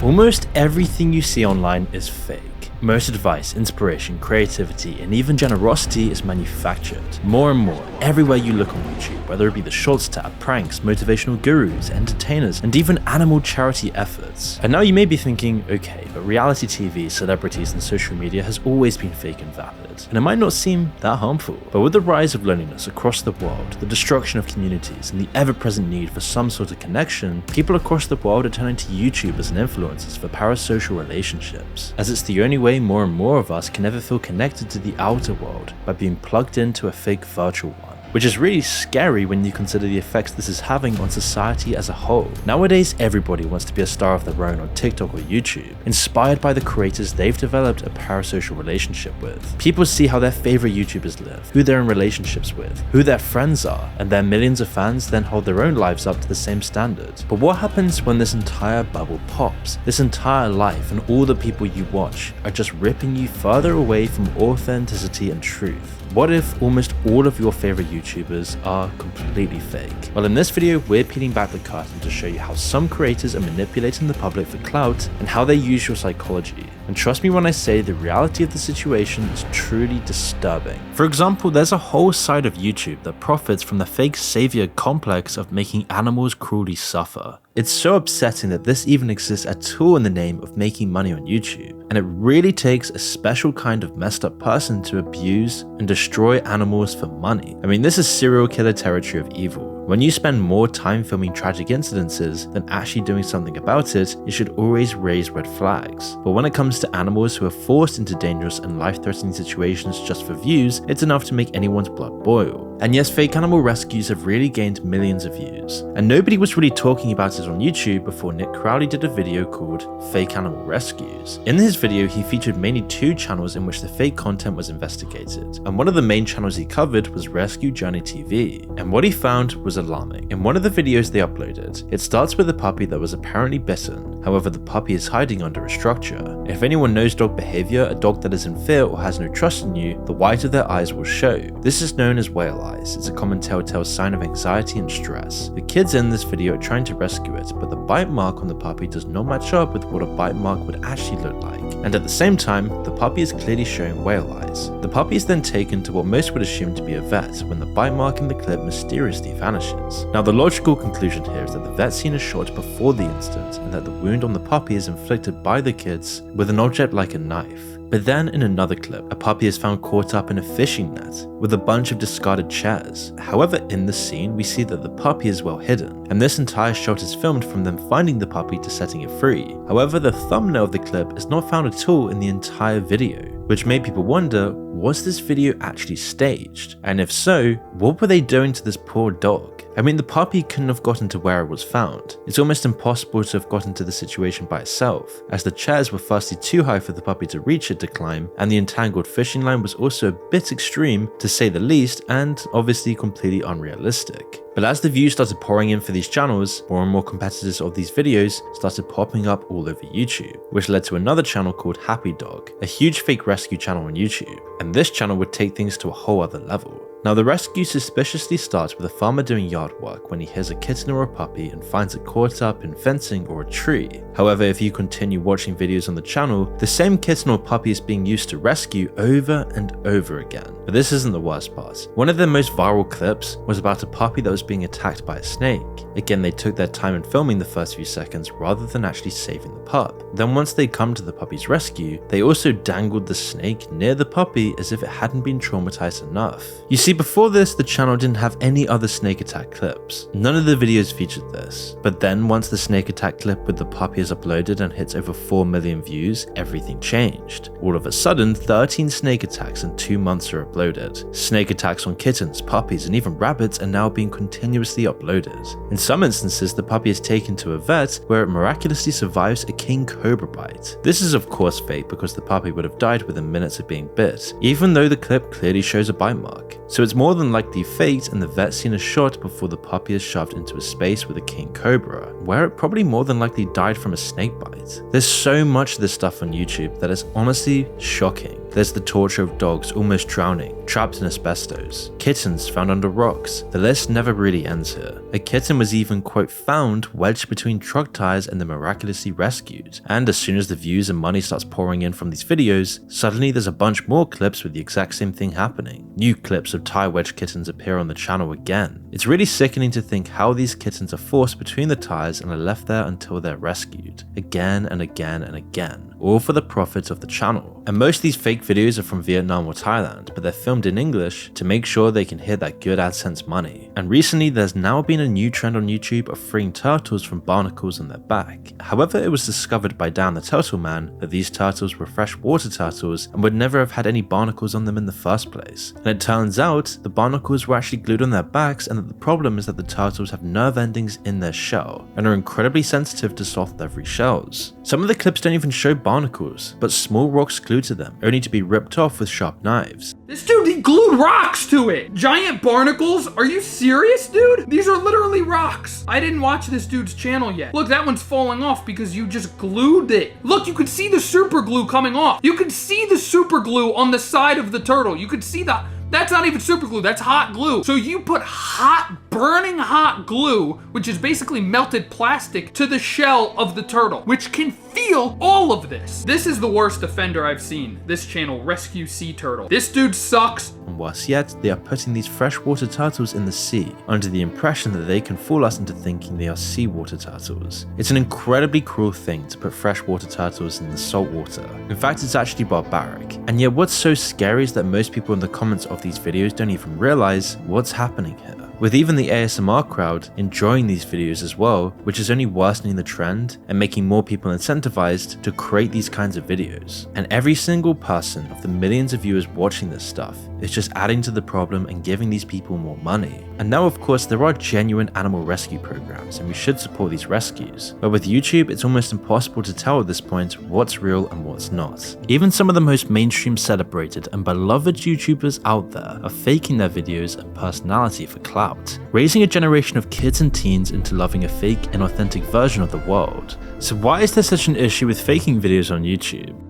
Almost everything you see online is fake. Most advice, inspiration, creativity, and even generosity is manufactured. More and more, everywhere you look on YouTube, whether it be the Shorts tab, pranks, motivational gurus, entertainers, and even animal charity efforts. And now you may be thinking, okay, but reality TV, celebrities, and social media has always been fake and vapid, and it might not seem that harmful. But with the rise of loneliness across the world, the destruction of communities, and the ever-present need for some sort of connection, people across the world are turning to YouTube as an influencers for parasocial relationships, as it's the only way more and more of us can ever feel connected to the outer world by being plugged into a fake virtual one. Which is really scary when you consider the effects this is having on society as a whole. Nowadays, everybody wants to be a star of their own on TikTok or YouTube, inspired by the creators they've developed a parasocial relationship with. People see how their favorite YouTubers live, who they're in relationships with, who their friends are, and their millions of fans then hold their own lives up to the same standard. But what happens when this entire bubble pops? This entire life and all the people you watch are just ripping you further away from authenticity and truth. What if almost all of your favorite YouTubers are completely fake? Well, in this video, we're peeling back the curtain to show you how some creators are manipulating the public for clout and how they use your psychology. And trust me when I say the reality of the situation is truly disturbing. For example, there's a whole side of YouTube that profits from the fake savior complex of making animals cruelly suffer. It's so upsetting that this even exists at all in the name of making money on YouTube, and it really takes a special kind of messed up person to abuse and destroy animals for money. I mean, this is serial killer territory of evil. When you spend more time filming tragic incidences than actually doing something about it, it should always raise red flags. But when it comes to animals who are forced into dangerous and life-threatening situations just for views, it's enough to make anyone's blood boil. And yes, fake animal rescues have really gained millions of views, and nobody was really talking about it on YouTube before Nick Crowley did a video called Fake Animal Rescues. In his video, he featured mainly two channels in which the fake content was investigated, and one of the main channels he covered was Rescue Journey TV, and what he found was alarming. In one of the videos they uploaded, it starts with a puppy that was apparently bitten. However, the puppy is hiding under a structure. If anyone knows dog behavior, a dog that is in fear or has no trust in you, the white of their eyes will show. This is known as whale eyes. It's a common telltale sign of anxiety and stress. The kids in this video are trying to rescue it, but the bite mark on the puppy does not match up with what a bite mark would actually look like. And at the same time, the puppy is clearly showing whale eyes. The puppy is then taken to what most would assume to be a vet when the bite mark in the clip mysteriously vanishes. Now, the logical conclusion here is that the vet scene is shot before the incident and that the wound on the puppy is inflicted by the kids with an object like a knife. But then in another clip, a puppy is found caught up in a fishing net with a bunch of discarded chairs. However, in the scene, we see that the puppy is well hidden, and this entire shot is filmed from them finding the puppy to setting it free. However, the thumbnail of the clip is not found at all in the entire video, which made people wonder, was this video actually staged? And if so, what were they doing to this poor dog? I mean, the puppy couldn't have gotten to where it was found. It's almost impossible to have gotten to the situation by itself, as the chairs were firstly too high for the puppy to reach it to climb, and the entangled fishing line was also a bit extreme to say the least, and obviously completely unrealistic. But as the views started pouring in for these channels, more and more competitors of these videos started popping up all over YouTube, which led to another channel called Happy Dog, a huge fake rescue channel on YouTube, and this channel would take things to a whole other level. Now, the rescue suspiciously starts with a farmer doing yard work when he hears a kitten or a puppy and finds it caught up in fencing or a tree. However, if you continue watching videos on the channel, the same kitten or puppy is being used to rescue over and over again. But this isn't the worst part. One of their most viral clips was about a puppy that was being attacked by a snake. Again, they took their time in filming the first few seconds rather than actually saving the pup. Then once they come to the puppy's rescue, they also dangled the snake near the puppy as if it hadn't been traumatized enough. You see, before this, the channel didn't have any other snake attack clips. None of the videos featured this. But then once the snake attack clip with the puppy is uploaded and hits over 4 million views, everything changed. All of a sudden, 13 snake attacks in 2 months are uploaded. Snake attacks on kittens, puppies, and even rabbits are now being continuously uploaded. In some instances, the puppy is taken to a vet where it miraculously survives a king cobra bite. This is of course fake because the puppy would have died within minutes of being bit, even though the clip clearly shows a bite mark. So it's more than likely faked, and the vet scene is shot before the puppy is shoved into a space with a king cobra, where it probably more than likely died from a snake bite. There's so much of this stuff on YouTube that is honestly shocking. There's the torture of dogs almost drowning, trapped in asbestos, kittens found under rocks. The list never really ends here. A kitten was even, quote, found wedged between truck tires and then miraculously rescued. And as soon as the views and money starts pouring in from these videos, suddenly there's a bunch more clips with the exact same thing happening. New clips of tire wedge kittens appear on the channel again. It's really sickening to think how these kittens are forced between the tires and are left there until they're rescued. Again and again and again, all for the profit of the channel. And most of these fake videos are from Vietnam or Thailand, but they're filmed in English to make sure they can hit that good AdSense money. And recently there's now been a new trend on YouTube of freeing turtles from barnacles on their back. However, it was discovered by Dan the Turtle Man that these turtles were freshwater turtles and would never have had any barnacles on them in the first place. And it turns out the barnacles were actually glued on their backs, and that the problem is that the turtles have nerve endings in their shell and are incredibly sensitive to soft leathery shells. Some of the clips don't even show barnacles, but small rocks glued to them, only to be ripped off with sharp knives. This dude, he glued rocks to it! Giant barnacles? Are you serious, dude? These are literally rocks. I didn't watch this dude's channel yet. Look, that one's falling off because you just glued it. Look, you could see the super glue coming off. You could see the super glue on the side of the turtle. You could see that. That's not even super glue, that's hot glue. So you put burning hot glue, which is basically melted plastic, to the shell of the turtle, which can feel all of this. This is the worst offender I've seen. This channel, Rescue Sea Turtle. This dude sucks. And worse yet, they are putting these freshwater turtles in the sea, under the impression that they can fool us into thinking they are seawater turtles. It's an incredibly cruel thing to put freshwater turtles in the salt water. In fact, it's actually barbaric. And yet what's so scary is that most people in the comments of these videos don't even realize what's happening here, with even the ASMR crowd enjoying these videos as well, which is only worsening the trend and making more people incentivized to create these kinds of videos. And every single person of the millions of viewers watching this stuff is just adding to the problem and giving these people more money. And now of course there are genuine animal rescue programs and we should support these rescues, but with YouTube it's almost impossible to tell at this point what's real and what's not. Even some of the most mainstream celebrated and beloved YouTubers out there are faking their videos and personality for clout, raising a generation of kids and teens into loving a fake and authentic version of the world. So why is there such an issue with faking videos on YouTube?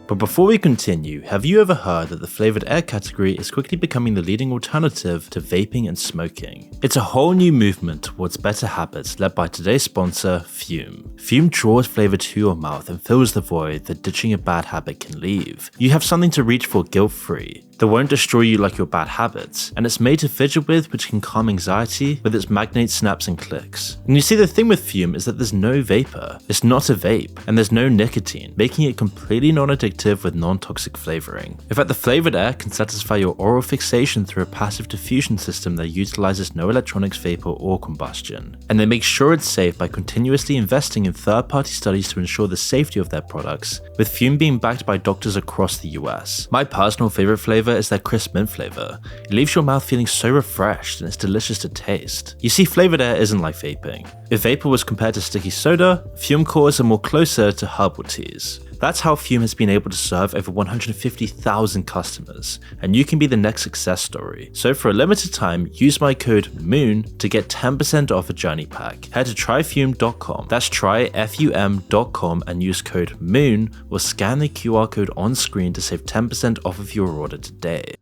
But before we continue, have you ever heard that the flavored air category is quickly becoming the leading alternative to vaping and smoking? It's a whole new movement towards better habits led by today's sponsor, Fume. Fume draws flavor to your mouth and fills the void that ditching a bad habit can leave. You have something to reach for guilt-free, that won't destroy you like your bad habits, and it's made to fidget with, which can calm anxiety with its magnate snaps and clicks. And you see, the thing with Fume is that there's no vapor, it's not a vape, and there's no nicotine, making it completely non-addictive with non-toxic flavoring. In fact, the flavored air can satisfy your oral fixation through a passive diffusion system that utilizes no electronics, vapor, or combustion. And they make sure it's safe by continuously investing in third-party studies to ensure the safety of their products, with Fume being backed by doctors across the US. My personal favorite flavor is their crisp mint flavor. It leaves your mouth feeling so refreshed and it's delicious to taste. You see, flavored air isn't like vaping. If vapor was compared to sticky soda, Fume cores are more closer to herbal teas. That's how Fume has been able to serve over 150,000 customers, and you can be the next success story. So for a limited time, use my code MOON to get 10% off a journey pack. Head to tryfume.com, that's tryfum.com, and use code MOON or scan the QR code on screen to save 10% off of your order today.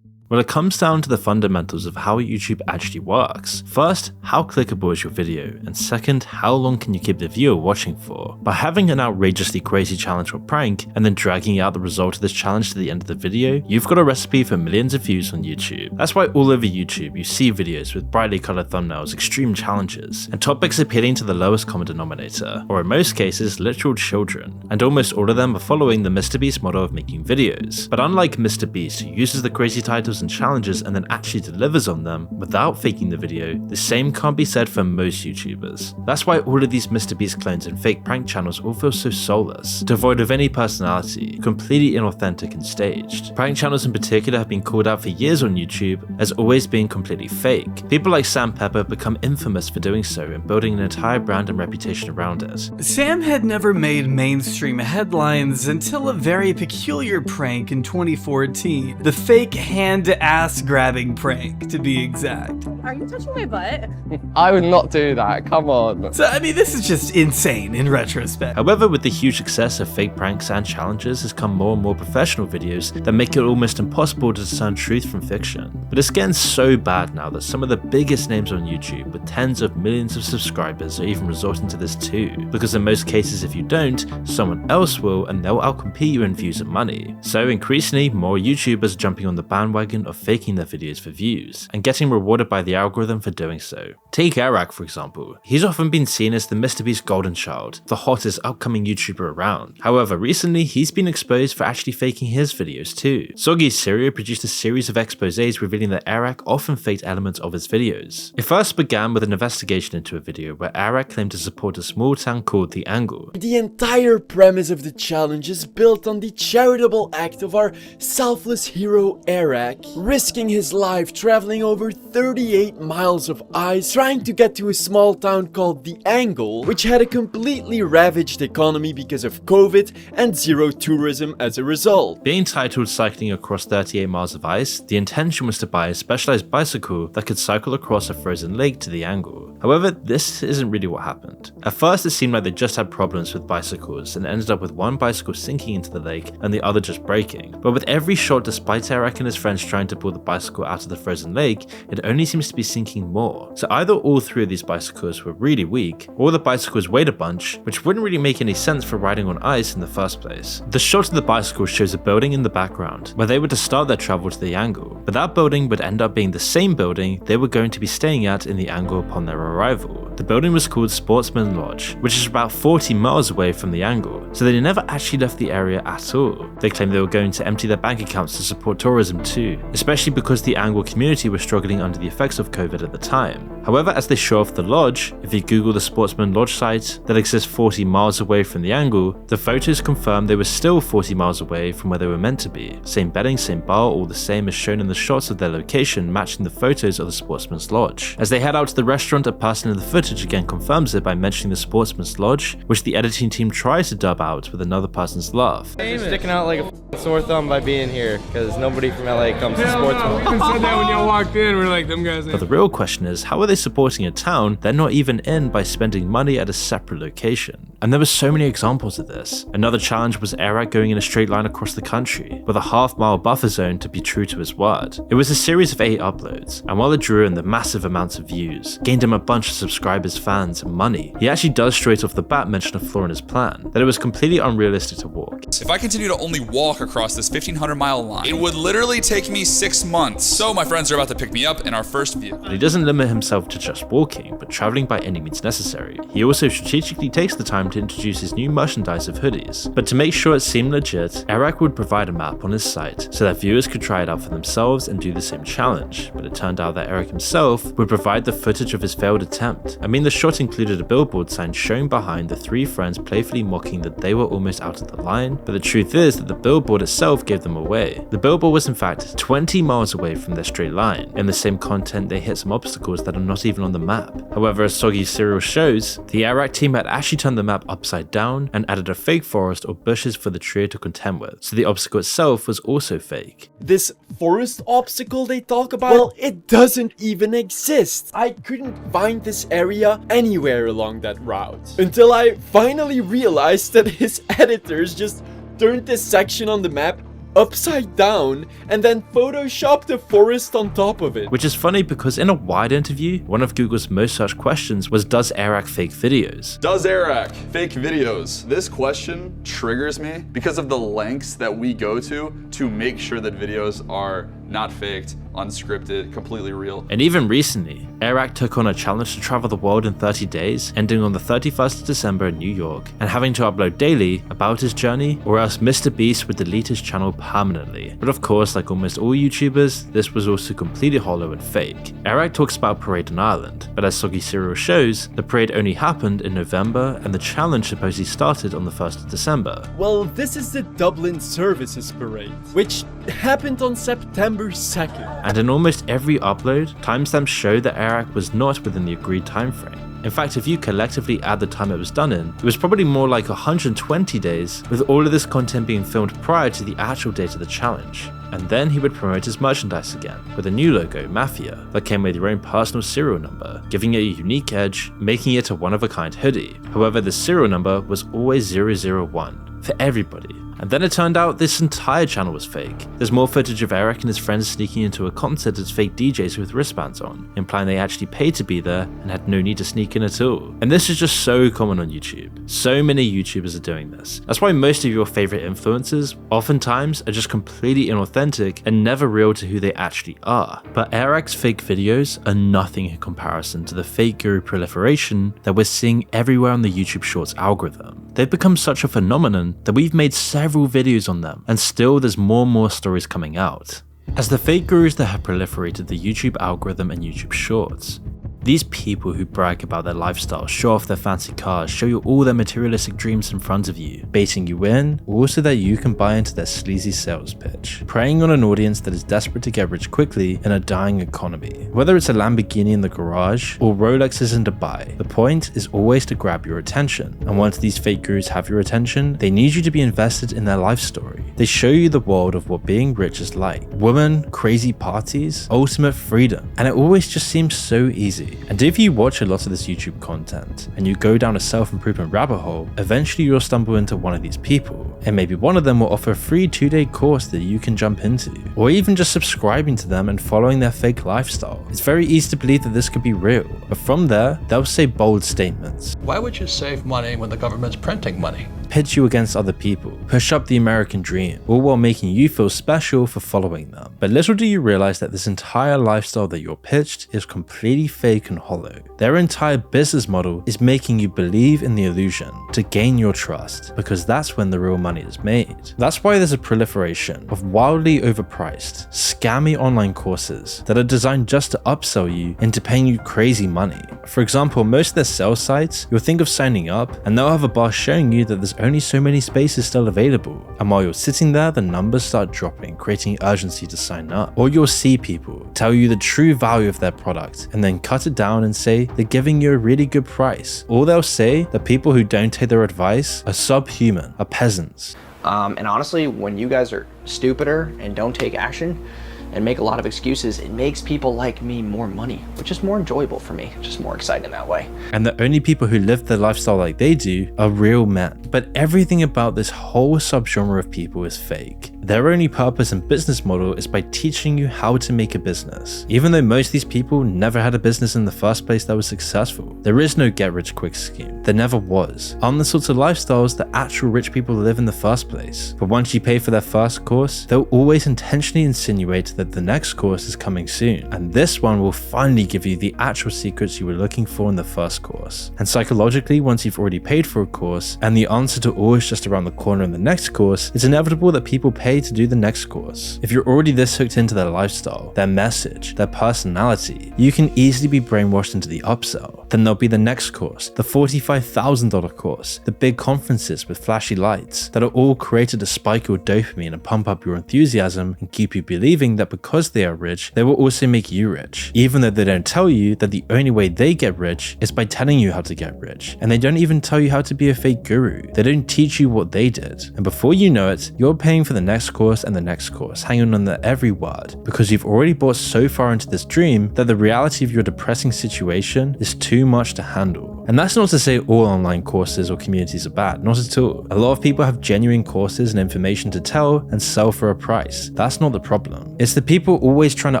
Well, it comes down to the fundamentals of how YouTube actually works. First, how clickable is your video? And second, how long can you keep the viewer watching for? By having an outrageously crazy challenge or prank, and then dragging out the result of this challenge to the end of the video, you've got a recipe for millions of views on YouTube. That's why all over YouTube you see videos with brightly colored thumbnails, extreme challenges, and topics appealing to the lowest common denominator, or in most cases, literal children. And almost all of them are following the MrBeast model of making videos. But unlike MrBeast, who uses the crazy titles and challenges and then actually delivers on them without faking the video, the same can't be said for most YouTubers. That's why all of these MrBeast clones and fake prank channels all feel so soulless, devoid of any personality, completely inauthentic and staged. Prank channels in particular have been called out for years on YouTube as always being completely fake. People like Sam Pepper become infamous for doing so and building an entire brand and reputation around it. Sam had never made mainstream headlines until a very peculiar prank in 2014. The fake hand ass-grabbing prank, to be exact. Are you touching my butt? I would not do that, come on. So, I mean, this is just insane in retrospect. However, with the huge success of fake pranks and challenges has come more and more professional videos that make it almost impossible to discern truth from fiction. But it's getting so bad now that some of the biggest names on YouTube with tens of millions of subscribers are even resorting to this too, because in most cases if you don't, someone else will and they'll outcompete you in views and money. So increasingly, more YouTubers are jumping on the bandwagon of faking their videos for views, and getting rewarded by the algorithm for doing so. Take Airrack for example. He's often been seen as the MrBeast golden child, the hottest upcoming YouTuber around. However, recently he's been exposed for actually faking his videos too. Soggy Cereal produced a series of exposés revealing that Airrack often faked elements of his videos. It first began with an investigation into a video where Airrack claimed to support a small town called The Angle. The entire premise of the challenge is built on the charitable act of our selfless hero Airrack, risking his life traveling over 38 miles of ice trying to get to a small town called The Angle, which had a completely ravaged economy because of COVID and zero tourism as a result. Being titled Cycling Across 38 Miles of Ice, the intention was to buy a specialized bicycle that could cycle across a frozen lake to The Angle. However, this isn't really what happened. At first it seemed like they just had problems with bicycles and ended up with one bicycle sinking into the lake and the other just breaking. But with every shot, despite Airrack and his friends trying to pull the bicycle out of the frozen lake, it only seems to be sinking more. So either all three of these bicycles were really weak, or the bicycles weighed a bunch, which wouldn't really make any sense for riding on ice in the first place. The shot of the bicycle shows a building in the background where they were to start their travel to The Angle, but that building would end up being the same building they were going to be staying at in The Angle upon their arrival. The building was called Sportsman Lodge, which is about 40 miles away from The Angle, so they never actually left the area at all. They claimed they were going to empty their bank accounts to support tourism too, especially because the Angle community was struggling under the effects of COVID at the time. However, as they show off the lodge, if you Google the Sportsman Lodge site that exists 40 miles away from The Angle, the photos confirm they were still 40 miles away from where they were meant to be. Same bedding, same bar, all the same as shown in the shots of their location matching the photos of the Sportsman's Lodge. As they head out to the restaurant, a person in the footage again confirms it by mentioning the Sportsman's Lodge, which the editing team tries to dub out with another person's laugh. You're sticking out like a sore thumb by being here, because nobody from LA comes to Sportsman. You said that when y'all walked in, we're like, them guys. But the real question is, how are they supporting a town they're not even in by spending money at a separate location? And there were so many examples of this. Another challenge was Airrack going in a straight line across the country, with a half-mile buffer zone to be true to his word. It was a series of 8 uploads, and while it drew in the massive amounts of views, gained him a bunch of subscribers, fans, and money, he actually does straight off the bat mention a flaw in his plan, that it was completely unrealistic to walk. If I continue to only walk across this 1,500-mile line, it would literally take me 6 months. So my friends are about to pick me up in our first vehicle. But he doesn't limit himself to just walking, but traveling by any means necessary. He also strategically takes the time to introduce his new merchandise of hoodies. But to make sure it seemed legit, Airrack would provide a map on his site so that viewers could try it out for themselves and do the same challenge. But it turned out that Airrack himself would provide the footage of his failed attempt. I mean, the shot included a billboard sign showing behind the 3 friends playfully mocking that they were almost out of the line, but the truth is that the billboard itself gave them away. The billboard was in fact 20 miles away from their straight line. In the same content, they hit some obstacles that are not even on the map. However, as Soggy Cereal shows, the Airrack team had actually turned the map upside down and added a fake forest or bushes for the trio to contend with, so the obstacle itself was also fake. This forest obstacle they talk about, well, it doesn't even exist. I couldn't find this area anywhere along that route, until I finally realized that his editors just turned this section on the map upside down and then photoshopped the forest on top of it. Which is funny because in a wide interview, one of Google's most searched questions was, does Airrack fake videos? Does Airrack fake videos? This question triggers me because of the lengths that we go to make sure that videos are not faked, unscripted, completely real. And even recently, Airrack took on a challenge to travel the world in 30 days, ending on the 31st of December in New York, and having to upload daily about his journey, or else MrBeast would delete his channel permanently. But of course, like almost all YouTubers, this was also completely hollow and fake. Airrack talks about a parade in Ireland, but as Soggy Cereal shows, the parade only happened in November, and the challenge supposedly started on the 1st of December. Well, this is the Dublin Services Parade, which happened on September 2nd. And in almost every upload, timestamps show that Airrack was not within the agreed time frame. In fact, if you collectively add the time it was done in, it was probably more like 120 days, with all of this content being filmed prior to the actual date of the challenge. And then he would promote his merchandise again, with a new logo, Mafia, that came with your own personal serial number, giving it a unique edge, making it a one-of-a-kind hoodie. However, the serial number was always 001, for everybody. And then it turned out this entire channel was fake. There's more footage of Airrack and his friends sneaking into a concert as fake DJs with wristbands on, implying they actually paid to be there and had no need to sneak in at all. And this is just so common on YouTube. So many YouTubers are doing this. That's why most of your favorite influencers oftentimes are just completely inauthentic and never real to who they actually are. But Airrack's fake videos are nothing in comparison to the fake guru proliferation that we're seeing everywhere on the YouTube Shorts algorithm. They've become such a phenomenon that we've made several videos on them, and still there's more and more stories coming out. As the fake gurus that have proliferated the YouTube algorithm and YouTube Shorts, these people who brag about their lifestyle, show off their fancy cars, show you all their materialistic dreams in front of you, baiting you in, or so that you can buy into their sleazy sales pitch, preying on an audience that is desperate to get rich quickly in a dying economy. Whether it's a Lamborghini in the garage or Rolexes in Dubai, the point is always to grab your attention. And once these fake gurus have your attention, they need you to be invested in their life story. They show you the world of what being rich is like. Women, crazy parties, ultimate freedom, and it always just seems so easy. And if you watch a lot of this YouTube content and you go down a self-improvement rabbit hole, eventually you'll stumble into one of these people, and maybe one of them will offer a free 2-day course that you can jump into, or even just subscribing to them and following their fake lifestyle. It's very easy to believe that this could be real, but from there, they'll say bold statements. Why would you save money when the government's printing money? Pitch you against other people, push up the American dream, all while making you feel special for following them. But little do you realize that this entire lifestyle that you're pitched is completely fake and hollow. Their entire business model is making you believe in the illusion to gain your trust, because that's when the real money is made. That's why there's a proliferation of wildly overpriced, scammy online courses that are designed just to upsell you into paying you crazy money. For example, most of their sales sites, you'll think of signing up and they'll have a bar showing you that there's only so many spaces still available, and while you're sitting there, the numbers start dropping, creating urgency to sign up. Or you'll see people tell you the true value of their product and then cut it down and say they're giving you a really good price. Or they'll say that people who don't take their advice are subhuman, are peasants. And honestly, when you guys are stupider and don't take action and make a lot of excuses, it makes people like me more money, which is more enjoyable for me, just more exciting that way. And the only people who live their lifestyle like they do are real men. But everything about this whole subgenre of people is fake. Their only purpose and business model is by teaching you how to make a business. Even though most of these people never had a business in the first place that was successful. There is no get-rich-quick scheme. There never was. On the sorts of lifestyles that actual rich people live in the first place. But once you pay for their first course, they'll always intentionally insinuate that the next course is coming soon. And this one will finally give you the actual secrets you were looking for in the first course. And psychologically, once you've already paid for a course, and the answer to all is just around the corner in the next course, it's inevitable that people pay to do the next course. If you're already this hooked into their lifestyle, their message, their personality, you can easily be brainwashed into the upsell. Then there'll be the next course, the $45,000 course, the big conferences with flashy lights that are all created to spike your dopamine and pump up your enthusiasm and keep you believing that because they are rich, they will also make you rich, even though they don't tell you that the only way they get rich is by telling you how to get rich. And they don't even tell you how to be a fake guru. They don't teach you what they did. And before you know it, you're paying for the next course and the next course, hanging on to every word, because you've already bought so far into this dream that the reality of your depressing situation is too much to handle. And that's not to say all online courses or communities are bad, not at all. A lot of people have genuine courses and information to tell and sell for a price. That's not the problem. It's the people always trying to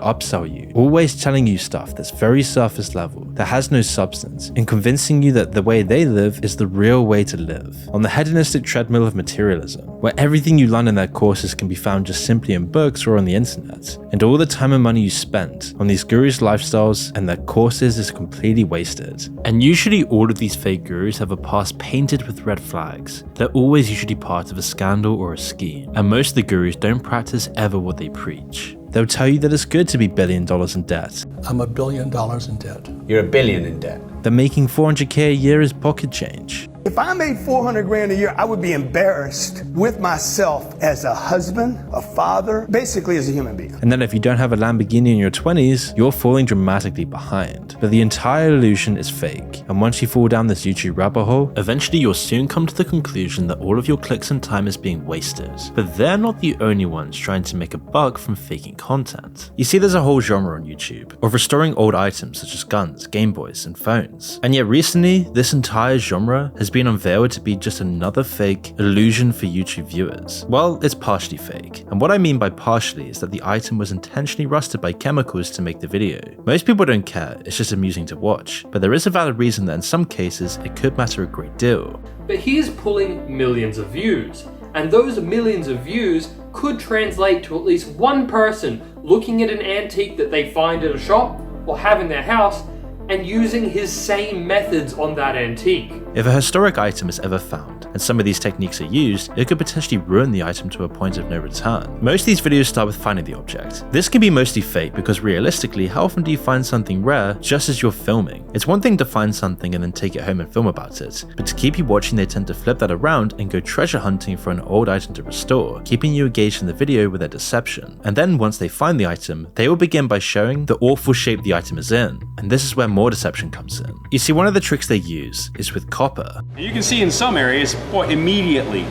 upsell you, always telling you stuff that's very surface level, that has no substance, and convincing you that the way they live is the real way to live. On the hedonistic treadmill of materialism, where everything you learn in their courses can be found just simply in books or on the internet, and all the time and money you spent on these gurus' lifestyles and their courses is completely wasted. And usually all of these fake gurus have a past painted with red flags. They're always usually part of a scandal or a scheme, and most of the gurus don't practice ever what they preach. They'll tell you that it's good to be $1 billion in debt. I'm $1 billion in debt. You're $1 billion in debt. That making $400K a year is pocket change. If I made 400 grand a year, I would be embarrassed with myself as a husband, a father, basically as a human being. And then if you don't have a Lamborghini in your 20s, you're falling dramatically behind. But the entire illusion is fake. And once you fall down this YouTube rabbit hole, eventually you'll soon come to the conclusion that all of your clicks and time is being wasted. But they're not the only ones trying to make a buck from faking content. You see, there's a whole genre on YouTube of restoring old items such as guns, Game Boys, and phones. And yet recently, this entire genre has been unveiled to be just another fake illusion for YouTube viewers. Well, it's partially fake. And what I mean by partially is that the item was intentionally rusted by chemicals to make the video. Most people don't care, it's just amusing to watch. But there is a valid reason that in some cases it could matter a great deal. But he's pulling millions of views. And those millions of views could translate to at least one person looking at an antique that they find at a shop or have in their house and using his same methods on that antique. If a historic item is ever found, and some of these techniques are used, it could potentially ruin the item to a point of no return. Most of these videos start with finding the object. This can be mostly fake because realistically, how often do you find something rare just as you're filming? It's one thing to find something and then take it home and film about it, but to keep you watching they tend to flip that around and go treasure hunting for an old item to restore, keeping you engaged in the video with their deception. And then once they find the item, they will begin by showing the awful shape the item is in, and this is where more deception comes in. You see, one of the tricks they use is with copper. You can see in some areas, boy, immediately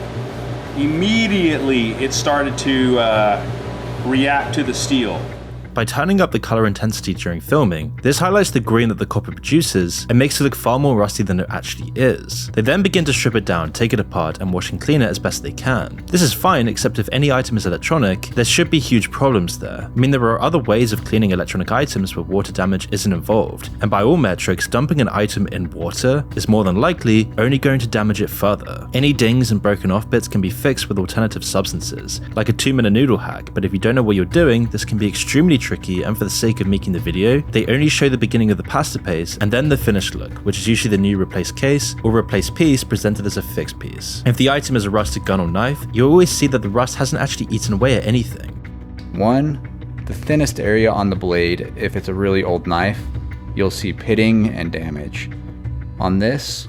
it started to react to the steel. By turning up the color intensity during filming, this highlights the green that the copper produces and makes it look far more rusty than it actually is. They then begin to strip it down, take it apart, and wash and clean it as best they can. This is fine, except if any item is electronic, there should be huge problems there. I mean, there are other ways of cleaning electronic items where water damage isn't involved, and by all metrics, dumping an item in water is more than likely only going to damage it further. Any dings and broken off bits can be fixed with alternative substances, like a 2-minute noodle hack, but if you don't know what you're doing, this can be extremely tricky, and for the sake of making the video, they only show the beginning of the pasta paste and then the finished look, which is usually the new replaced case or replaced piece presented as a fixed piece. If the item is a rusted gun or knife, you'll always see that the rust hasn't actually eaten away at anything. The thinnest area on the blade, if it's a really old knife, you'll see pitting and damage. On this,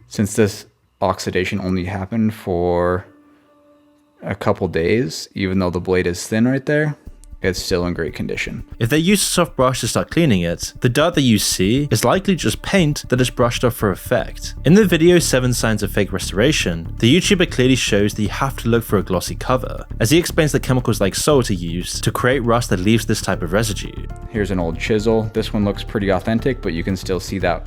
since this oxidation only happened for a couple days, even though the blade is thin right there, it's still in great condition. If they use a soft brush to start cleaning it, the dirt that you see is likely just paint that is brushed off for effect. In the video 7 Signs of Fake Restoration, the YouTuber clearly shows that you have to look for a glossy cover, as he explains that chemicals like salt are used to create rust that leaves this type of residue. Here's an old chisel. This one looks pretty authentic, but you can still see that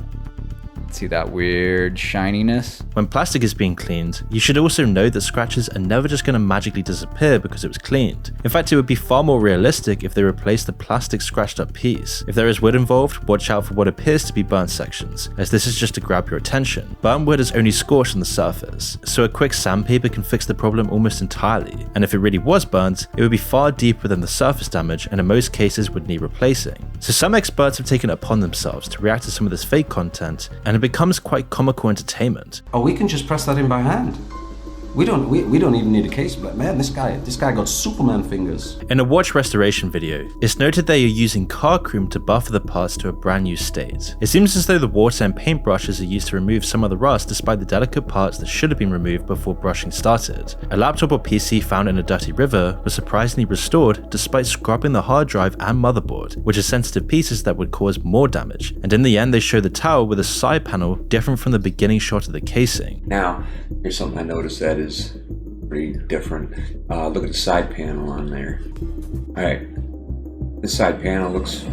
weird shininess. When plastic is being cleaned, you should also know that scratches are never just going to magically disappear because it was cleaned. In fact, it would be far more realistic if they replaced the plastic scratched up piece. If there is wood involved, watch out for what appears to be burnt sections, as this is just to grab your attention. Burnt wood is only scorched on the surface, so a quick sandpaper can fix the problem almost entirely, and if it really was burnt, it would be far deeper than the surface damage and in most cases would need replacing. So some experts have taken it upon themselves to react to some of this fake content, and it becomes quite comical entertainment. Oh, we can just press that in by hand. We don't even need a case, but man, this guy got Superman fingers. In a watch restoration video, it's noted they are using car cream to buffer the parts to a brand new state. It seems as though the water and paint brushes are used to remove some of the rust despite the delicate parts that should have been removed before brushing started. A laptop or PC found in a dirty river was surprisingly restored despite scrubbing the hard drive and motherboard, which are sensitive pieces that would cause more damage. And in the end, they show the tower with a side panel different from the beginning shot of the casing. Now, here's something I noticed that is pretty different. Look at the side panel on there. Alright, this side panel looks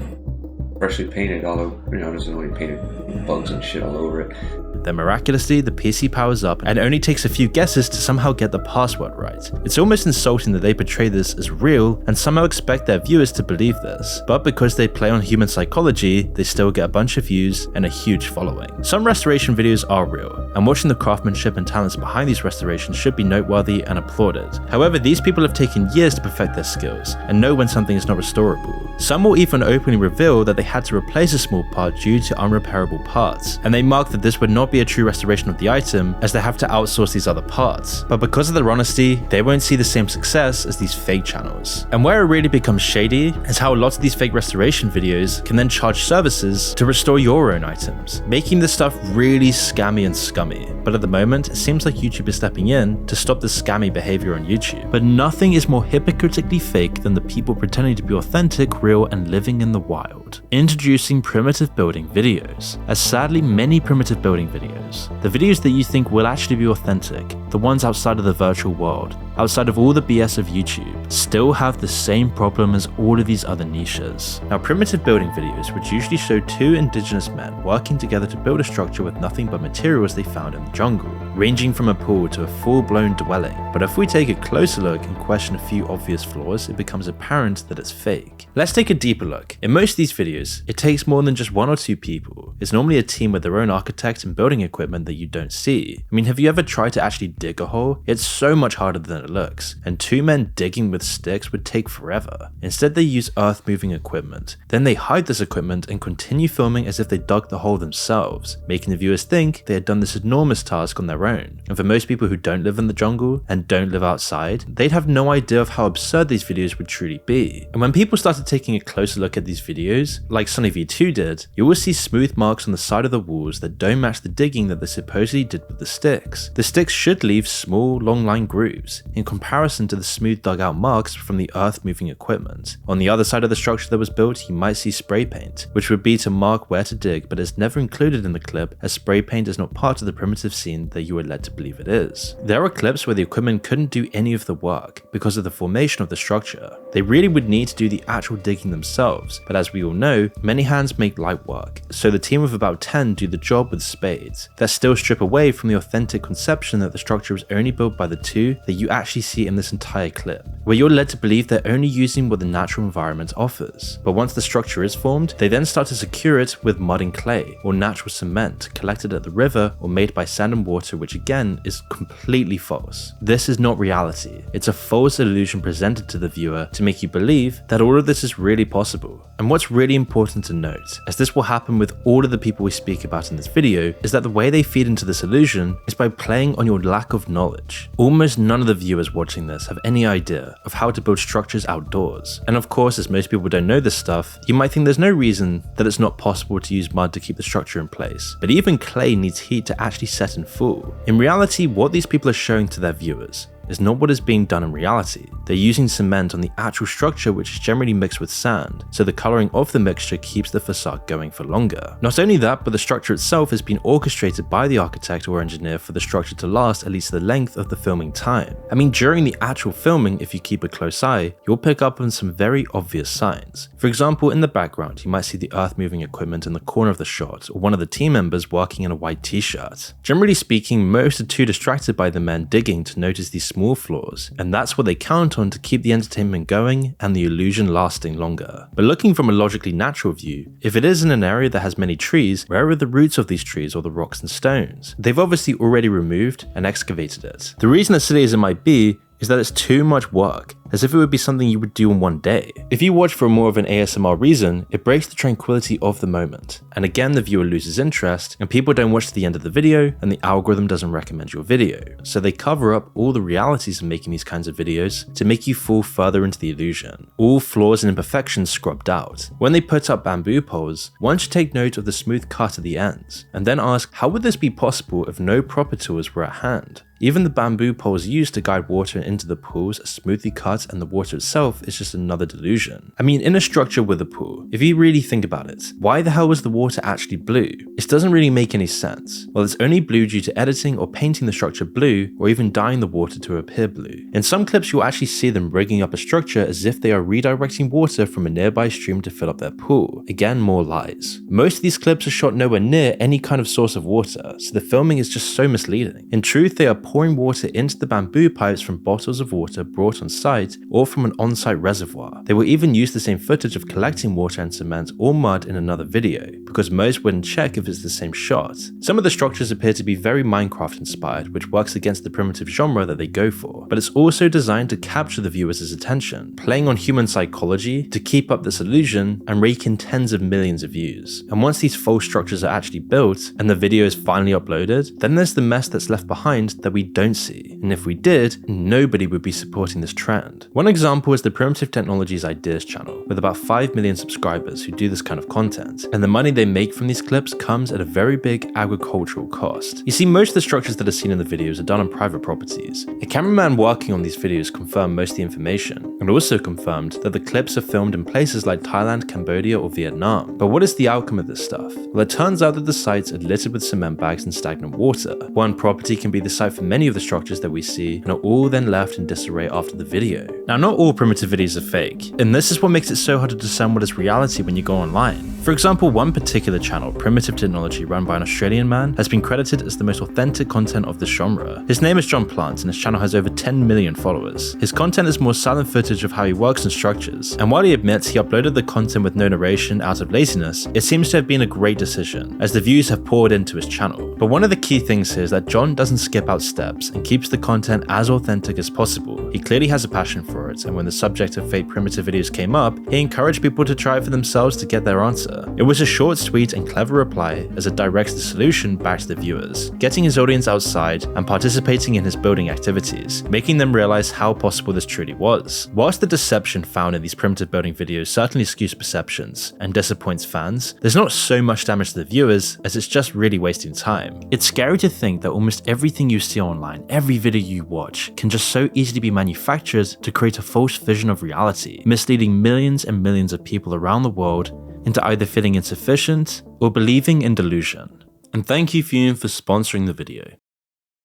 freshly painted, although, there's only painted bugs and shit all over it. Then miraculously, the PC powers up and it only takes a few guesses to somehow get the password right. It's almost insulting that they portray this as real and somehow expect their viewers to believe this, but because they play on human psychology, they still get a bunch of views and a huge following. Some restoration videos are real, and watching the craftsmanship and talents behind these restorations should be noteworthy and applauded. However, these people have taken years to perfect their skills and know when something is not restorable. Some will even openly reveal that they had to replace a small part due to unrepairable parts, and they mark that this would not not be a true restoration of the item as they have to outsource these other parts. But because of their honesty, they won't see the same success as these fake channels. And where it really becomes shady is how lots of these fake restoration videos can then charge services to restore your own items, making this stuff really scammy and scummy. But at the moment, it seems like YouTube is stepping in to stop this scammy behavior on YouTube. But nothing is more hypocritically fake than the people pretending to be authentic, real, and living in the wild. Introducing primitive building videos. As sadly many primitive building videos, the videos that you think will actually be authentic, the ones outside of the virtual world, outside of all the BS of YouTube, still have the same problem as all of these other niches. Now, primitive building videos would usually show two indigenous men working together to build a structure with nothing but materials they found in the jungle, ranging from a pool to a full-blown dwelling. But if we take a closer look and question a few obvious flaws, it becomes apparent that it's fake. Let's take a deeper look. In most of these videos, it takes more than just one or two people. It's normally a team with their own architect and building equipment that you don't see. I mean, have you ever tried to actually dig a hole? It's so much harder than it looks, and two men digging with sticks would take forever. Instead, they use earth-moving equipment. Then they hide this equipment and continue filming as if they dug the hole themselves, making the viewers think they had done this enormous task on their own. And for most people who don't live in the jungle and don't live outside, they'd have no idea of how absurd these videos would truly be. And when people started taking a closer look at these videos, like SunnyV2 did, you will see smooth marks on the side of the walls that don't match the digging that they supposedly did with the sticks. The sticks should leave small, long line grooves, in comparison to the smooth dug out marks from the earth moving equipment. On the other side of the structure that was built, you might see spray paint, which would be to mark where to dig, but is never included in the clip as spray paint is not part of the primitive scene that you were led to believe it is. There are clips where the equipment couldn't do any of the work because of the formation of the structure. They really would need to do the actual digging themselves, but as we all know, many hands make light work, so the team of about 10 do the job with spades. That still strip away from the authentic conception that the structure was only built by the two that you actually see in this entire clip, where you're led to believe they're only using what the natural environment offers. But once the structure is formed, they then start to secure it with mud and clay, or natural cement collected at the river or made by sand and water, which again is completely false. This is not reality. It's a false illusion presented to the viewer to make you believe that all of this is really possible. And what's really important to note, as this will happen with all of the people we speak about in this video, is that the way they feed into this illusion is by playing on your lack of knowledge. Almost none of the viewers watching this have any idea of how to build structures outdoors. And of course, as most people don't know this stuff, you might think there's no reason that it's not possible to use mud to keep the structure in place. But even clay needs heat to actually set in full. In reality, what these people are showing to their viewers is not what is being done in reality. They're using cement on the actual structure, which is generally mixed with sand, so the coloring of the mixture keeps the facade going for longer. Not only that, but the structure itself has been orchestrated by the architect or engineer for the structure to last at least the length of the filming time. I mean, during the actual filming, if you keep a close eye, you'll pick up on some very obvious signs. For example, in the background, you might see the earth moving equipment in the corner of the shot, or one of the team members working in a white t-shirt. Generally speaking, most are too distracted by the men digging to notice these small flaws, and that's what they count on to keep the entertainment going and the illusion lasting longer. But looking from a logically natural view, if it is in an area that has many trees, where are the roots of these trees or the rocks and stones? They've obviously already removed and excavated it. The reason as silly as it might be is that it's too much work, as if it would be something you would do in one day. If you watch for more of an ASMR reason, it breaks the tranquility of the moment, and again the viewer loses interest, and people don't watch to the end of the video, and the algorithm doesn't recommend your video. So they cover up all the realities of making these kinds of videos to make you fall further into the illusion. All flaws and imperfections scrubbed out. When they put up bamboo poles, one should take note of the smooth cut at the ends, and then ask, how would this be possible if no proper tools were at hand? Even the bamboo poles used to guide water into the pools are smoothly cut, and the water itself is just another delusion. I mean, in a structure with a pool, if you really think about it, why the hell was the water actually blue? It doesn't really make any sense. Well, it's only blue due to editing or painting the structure blue, or even dyeing the water to appear blue. In some clips, you'll actually see them rigging up a structure as if they are redirecting water from a nearby stream to fill up their pool. Again, more lies. Most of these clips are shot nowhere near any kind of source of water, so the filming is just so misleading. In truth, they are pouring water into the bamboo pipes from bottles of water brought on site or from an on-site reservoir. They will even use the same footage of collecting water and cement or mud in another video, because most wouldn't check if it's the same shot. Some of the structures appear to be very Minecraft inspired, which works against the primitive genre that they go for, but it's also designed to capture the viewer's attention, playing on human psychology to keep up this illusion and rake in tens of millions of views. And once these false structures are actually built and the video is finally uploaded, then there's the mess that's left behind that we don't see. And if we did, nobody would be supporting this trend. One example is the Primitive Technologies Ideas channel, with about 5 million subscribers who do this kind of content, and the money they make from these clips comes at a very big agricultural cost. You see, most of the structures that are seen in the videos are done on private properties. A cameraman working on these videos confirmed most of the information, and also confirmed that the clips are filmed in places like Thailand, Cambodia, or Vietnam. But what is the outcome of this stuff? Well, it turns out that the sites are littered with cement bags and stagnant water. One property can be the site for many of the structures that we see, and are all then left in disarray after the video. Now, not all primitive videos are fake, and this is what makes it so hard to discern what is reality when you go online. For example, one particular channel, Primitive Technology, run by an Australian man, has been credited as the most authentic content of the genre. His name is John Plant, and his channel has over 10 million followers. His content is more silent footage of how he works in structures, and while he admits he uploaded the content with no narration out of laziness, it seems to have been a great decision, as the views have poured into his channel. But one of the key things here is that John doesn't skip out steps and keeps the content as authentic as possible. He clearly has a passion for it, and when the subject of fake primitive videos came up, he encouraged people to try it for themselves to get their answer. It was a short, sweet, and clever reply as it directs the solution back to the viewers, getting his audience outside and participating in his building activities, making them realize how possible this truly was. Whilst the deception found in these primitive building videos certainly skews perceptions and disappoints fans, there's not so much damage to the viewers as it's just really wasting time. It's scary to think that almost everything you see online, every video you watch, can just so easily be manufactured to create a false vision of reality, misleading millions and millions of people around the world into either feeling insufficient or believing in delusion. And thank you Fume for sponsoring the video.